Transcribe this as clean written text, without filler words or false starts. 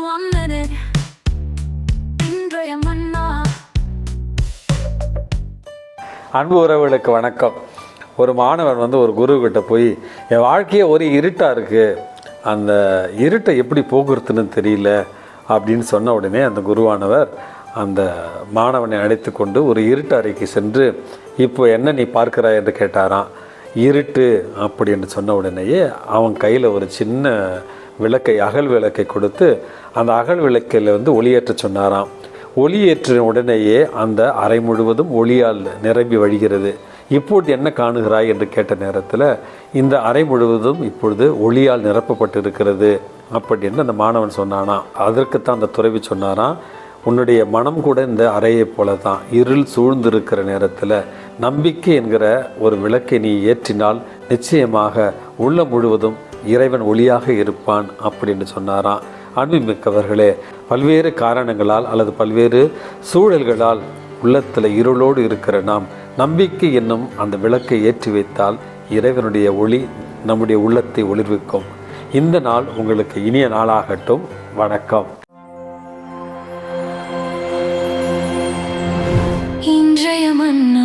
1 minute. இன்றைய மன்னா. அன்பு உறவுகளுக்கு வணக்கம். ஒரு மாணவன் ஒரு குருக்கிட்ட போய், என் வாழ்க்கையே ஒரு இருட்டாக இருக்குது, அந்த இருட்டை எப்படி போக்குறதுன்னு தெரியல அப்படின்னு சொன்ன உடனே அந்த குருவானவர் அந்த மாணவனை அழைத்து கொண்டு ஒரு இருட்டு அறைக்கு சென்று, இப்போ என்ன நீ பார்க்கிறாய் என்று கேட்டாராம். இருட்டு அப்படின்னு சொன்ன உடனேயே அவன் கையில் ஒரு சின்ன விளக்கை, அகல் விளக்கை கொடுத்து அந்த அகல் விளக்கில் ஒளியேற்ற சொன்னாராம். ஒளியேற்றின உடனேயே அந்த அறை முழுவதும் ஒளியால் நிரம்பி வழிகிறது. இப்பொழுது என்ன காணுகிறாய் என்று கேட்ட நேரத்தில், இந்த அறை முழுவதும் இப்பொழுது ஒளியால் நிரப்பப்பட்டு இருக்கிறது அப்படின்னு அந்த மாணவன் சொன்னானா. அதற்குத்தான் அந்த துறவி சொன்னாராம், உன்னுடைய மனம் கூட இந்த அறையை போல தான், இருள் சூழ்ந்திருக்கிற நேரத்தில் நம்பிக்கை என்கிற ஒரு விளக்கை நீ ஏற்றினால் நிச்சயமாக உள்ள முழுவதும் இறைவன் ஒளியாக இருப்பான் அப்படின்னு சொன்னாராம். அன்புமிக்கவர்களே, பல்வேறு காரணங்களால் அல்லது பல்வேறு சூழல்களால் உள்ளத்தில் இருளோடு இருக்கிற நாம் நம்பிக்கை என்னும் அந்த விளக்கை ஏற்றி வைத்தால் இறைவனுடைய ஒளி நம்முடைய உள்ளத்தை ஒளிர்விக்கும். இந்த நாள் உங்களுக்கு இனிய நாளாகட்டும். வணக்கம். இன்றைய மன்னா.